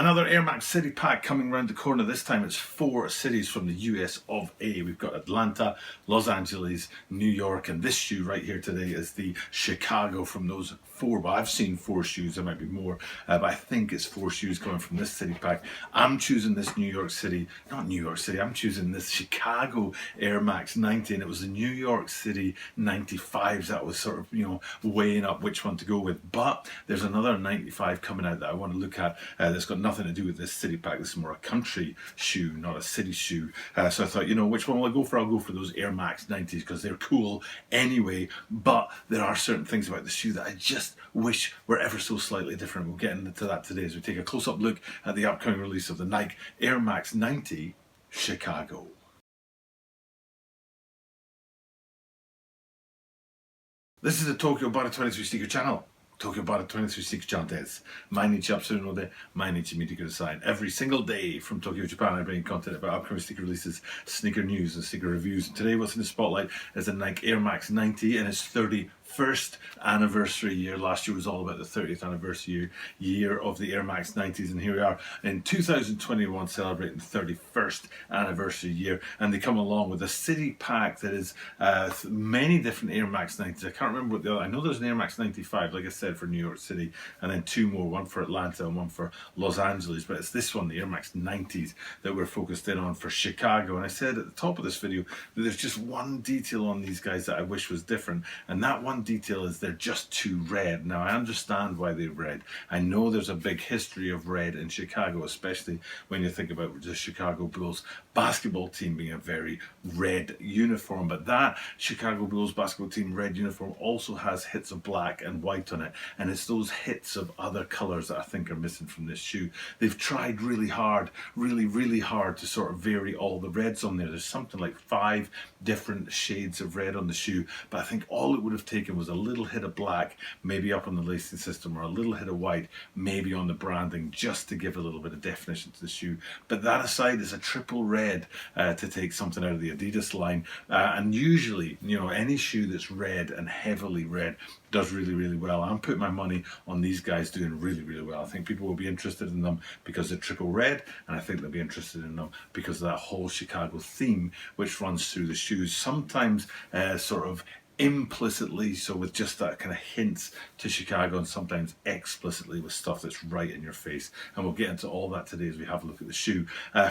Another Air Max City Pack coming around the corner. This time it's 4 cities from the US of A. We've got Atlanta, Los Angeles, New York, and this shoe right here today is the Chicago from those 4. But I've seen 4 shoes, there might be more, but I think it's 4 shoes coming from this city pack. I'm choosing this I'm choosing this Chicago Air Max 90, and it was the New York City 95s that was sort of, weighing up which one to go with. But there's another 95 coming out that I want to look at that's got nothing to do with this city pack. This is more a country shoe, not a city shoe. So I thought, which one will I go for? I'll go for those Air Max 90s because they're cool anyway, but there are certain things about the shoe that I just wish were ever so slightly different. We'll get into that today as we take a close-up look at the upcoming release of the Nike Air Max 90 Chicago. This is the Tokyo Bada 23 Sneaker Channel. Tokyo Bada 23 Sneaker Channel です。毎日アップするので、毎日見てください。Every single day from Tokyo, Japan, I bring content about upcoming sneaker releases, sneaker news, and sneaker reviews. And today, what's in the spotlight is the Nike Air Max 90 and its 31st anniversary year. Last year was all about the 30th anniversary year of the Air Max 90s, and here we are in 2021 celebrating the 31st anniversary year. And they come along with a city pack that is many different Air Max 90s. I can't remember what the other. I know there's an Air Max 95, like I said, for New York City, and then 2 more, one for Atlanta and one for Los Angeles. But it's this one, the Air Max 90s, that we're focused in on for Chicago. And I said at the top of this video that there's just one detail on these guys that I wish was different, and that one detail is they're just too red. Now I understand why they're red. I know there's a big history of red in Chicago, especially when you think about the Chicago Bulls basketball team being a very red uniform, but that Chicago Bulls basketball team red uniform also has hits of black and white on it, and it's those hits of other colors that I think are missing from this shoe. They've tried really hard to sort of vary all the reds on there. There's something like 5 different shades of red on the shoe, but I think all it would have taken was a little hit of black, maybe up on the lacing system, or a little hit of white, maybe on the branding, just to give a little bit of definition to the shoe. But that aside, is a triple red to take something out of the Adidas line. And usually, any shoe that's red and heavily red does really well. I'm putting my money on these guys doing really well. I think people will be interested in them because they're triple red, and I think they'll be interested in them because of that whole Chicago theme which runs through the shoes. Sometimes sort of implicitly, so with just that kind of hints to Chicago, and sometimes explicitly with stuff that's right in your face. And we'll get into all that today as we have a look at the shoe.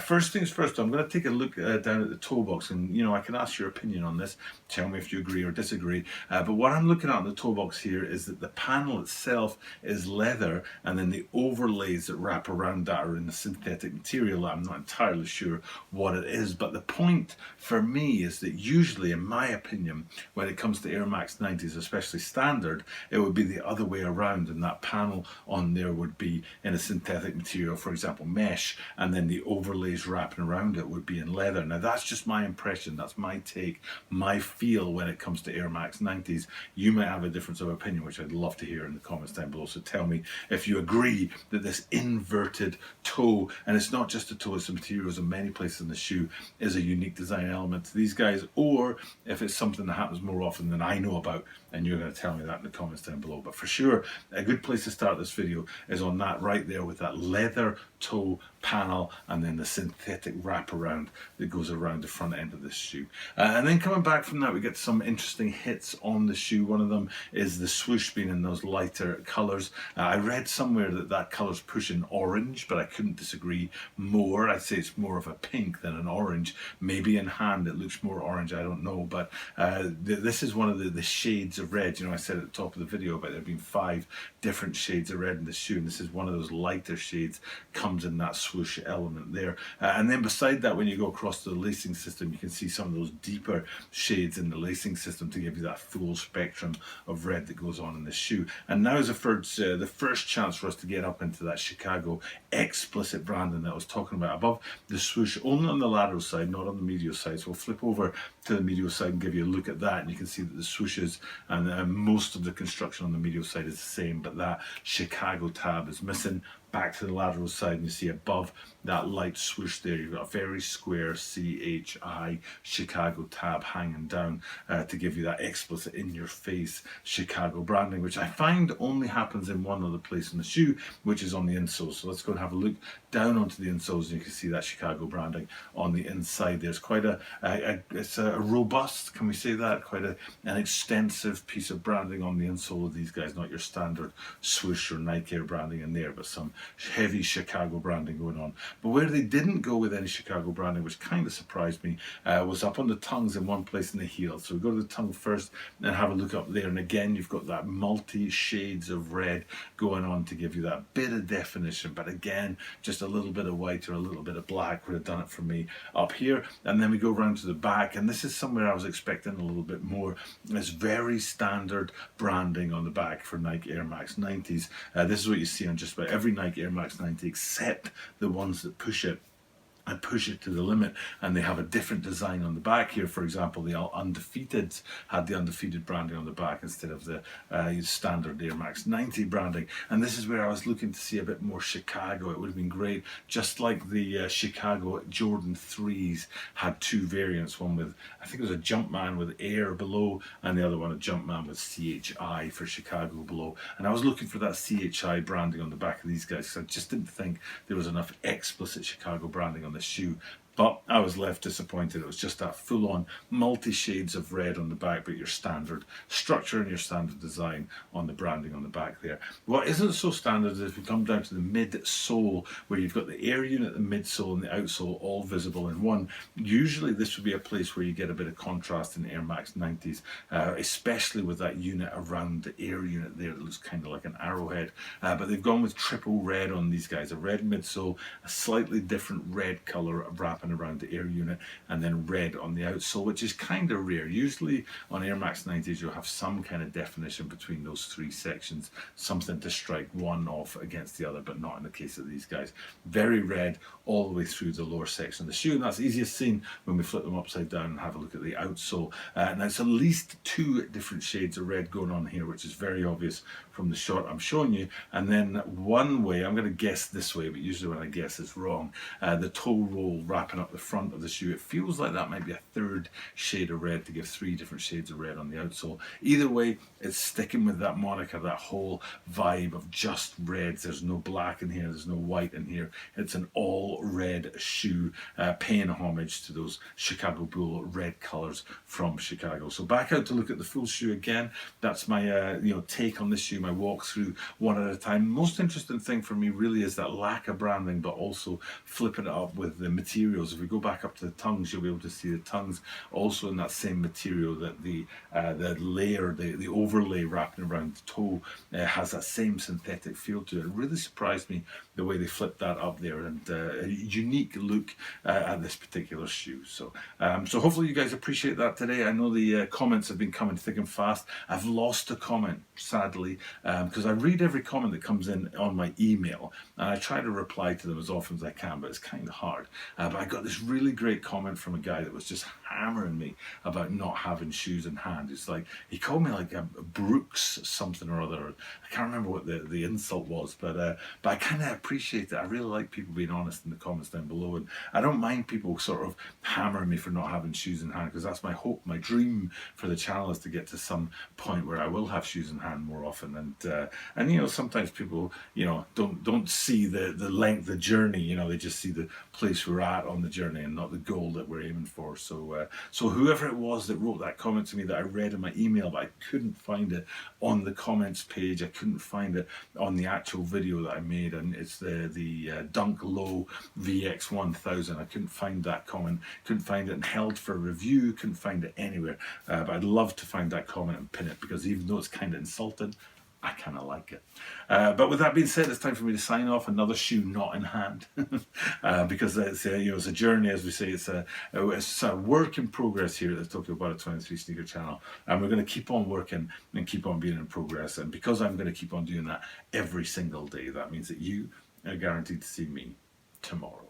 First things first, I'm going to take a look down at the toe box, and I can ask your opinion on this. Tell me if you agree or disagree. But what I'm looking at in the toe box here is that the panel itself is leather, and then the overlays that wrap around that are in the synthetic material. I'm not entirely sure what it is, but the point for me is that usually, in my opinion, when it comes to Air Max 90s, especially standard, it would be the other way around, and that panel on there would be in a synthetic material, for example mesh, and then the overlays wrapping around it would be in leather. Now that's just my impression, that's my take, my feel when it comes to Air Max 90s. You might have a difference of opinion, which I'd love to hear in the comments down below. So tell me if you agree that this inverted toe, and it's not just a toe, it's the materials in many places in the shoe, is a unique design element to these guys, or if it's something that happens more often than I know about, and you're going to tell me that in the comments down below. But for sure, a good place to start this video is on that right there with that leather toe panel, and then the synthetic wraparound that goes around the front end of this shoe. And then coming back from that, we get some interesting hits on the shoe. One of them is the swoosh being in those lighter colors. I read somewhere that color's pushing orange, but I couldn't disagree more. I'd say it's more of a pink than an orange. Maybe in hand it looks more orange, I don't know. But this is one of the shades of red. I said at the top of the video about there being 5 different shades of red in the shoe, and this is one of those lighter shades, comes in that swoosh element there. And then beside that, when you go across to the lacing system, you can see some of those deeper shades in the lacing system to give you that full spectrum of red that goes on in the shoe. And now is the first chance for us to get up into that Chicago explicit branding that I was talking about above the swoosh, only on the lateral side, not on the medial side. So we'll flip over to the medial side and give you a look at that, and you can see that the swooshes and most of the construction on the medial side is the same, but that Chicago tab is missing. back to the lateral side, and you see above that light swoosh there, you've got a very square CHI Chicago tab hanging down to give you that explicit in your face Chicago branding, which I find only happens in one other place in the shoe, which is on the insole. So let's go and have a look down onto the insoles, and you can see that Chicago branding on the inside. There's quite it's a robust, can we say that, quite an extensive piece of branding on the insole of these guys, not your standard Swoosh or Nike Air branding in there, but some heavy Chicago branding going on. But where they didn't go with any Chicago branding, which kind of surprised me, was up on the tongues in one place in the heel. So we go to the tongue first and have a look up there, and again you've got that multi shades of red going on to give you that bit of definition, but again just a little bit of white or a little bit of black would have done it for me up here. And then we go round to the back, and this is somewhere I was expecting a little bit more. It's very standard branding on the back for Nike Air Max 90s. This is what you see on just about every Nike Air Max 90 except the ones that push it and push it to the limit, and they have a different design on the back here. For example, the Undefeated had the Undefeated branding on the back instead of the standard Air Max 90 branding, and this is where I was looking to see a bit more Chicago. It would have been great, just like the Chicago Jordan 3s had two variants, one with, I think it was a Jumpman with Air below, and the other one a Jumpman with CHI for Chicago below. And I was looking for that CHI branding on the back of these guys because I just didn't think there was enough explicit Chicago branding on the shoe. But I was left disappointed. It was just that full-on multi-shades of red on the back, but your standard structure and your standard design on the branding on the back there. What isn't so standard is if you come down to the midsole, where you've got the air unit, the midsole, and the outsole all visible in one. Usually this would be a place where you get a bit of contrast in Air Max 90s, especially with that unit around the air unit there that looks kind of like an arrowhead. But they've gone with triple red on these guys, a red midsole, a slightly different red color wrapping around the air unit, and then red on the outsole, which is kind of rare. Usually on Air Max 90s you'll have some kind of definition between those three sections, something to strike one off against the other, but not in the case of these guys. Very red all the way through the lower section of the shoe, and that's easiest seen when we flip them upside down and have a look at the outsole. Now it's at least two different shades of red going on here, which is very obvious from the shot I'm showing you. And then one way, I'm going to guess this way, but usually when I guess it's wrong, the toe roll wrapping up the front of the shoe, it feels like that might be a third shade of red to give three different shades of red on the outsole. Either way, it's sticking with that moniker, that whole vibe of just reds. There's no black in here, there's no white in here. It's an all red shoe, paying homage to those Chicago Bull red colors from Chicago. So back out to look at the full shoe again. That's my take on this shoe, my walkthrough one at a time. Most interesting thing for me really is that lack of branding, but also flipping it up with the materials. If we go back up to the tongues, you'll be able to see the tongues also in that same material, that the layer, the overlay wrapping around the toe has that same synthetic feel to it. It really surprised me the way they flipped that up there, and a unique look at this particular shoe. So hopefully you guys appreciate that today. I know the comments have been coming thick and fast. I've lost a comment, sadly, because I read every comment that comes in on my email, and I try to reply to them as often as I can, but it's kind of hard. But I got this really great comment from a guy that was just hammering me about not having shoes in hand. It's like, he called me like a Brooks something or other. I can't remember what the insult was, but I kind of appreciate it. I really like people being honest in the comments down below, and I don't mind people sort of hammering me for not having shoes in hand, because that's my hope, my dream for the channel is to get to some point where I will have shoes in hand more often. And sometimes people don't see the length, the journey. They just see the place we're at on the journey and not the goal that we're aiming for. So whoever it was that wrote that comment to me that I read in my email, but I couldn't find it on the comments page, I couldn't find it on the actual video that I made, and it's the Dunk Low VX 1000. I couldn't find that comment, couldn't find it and held for review, couldn't find it anywhere. But I'd love to find that comment and pin it, because even though it's kind of insulting, I kind of like it. But with that being said, it's time for me to sign off. Another shoe not in hand, because it's a journey, as we say. It's a work in progress here at the Tokyo Butter 23 Sneaker Channel, and we're going to keep on working and keep on being in progress. And because I'm going to keep on doing that every single day, that means that you are guaranteed to see me tomorrow.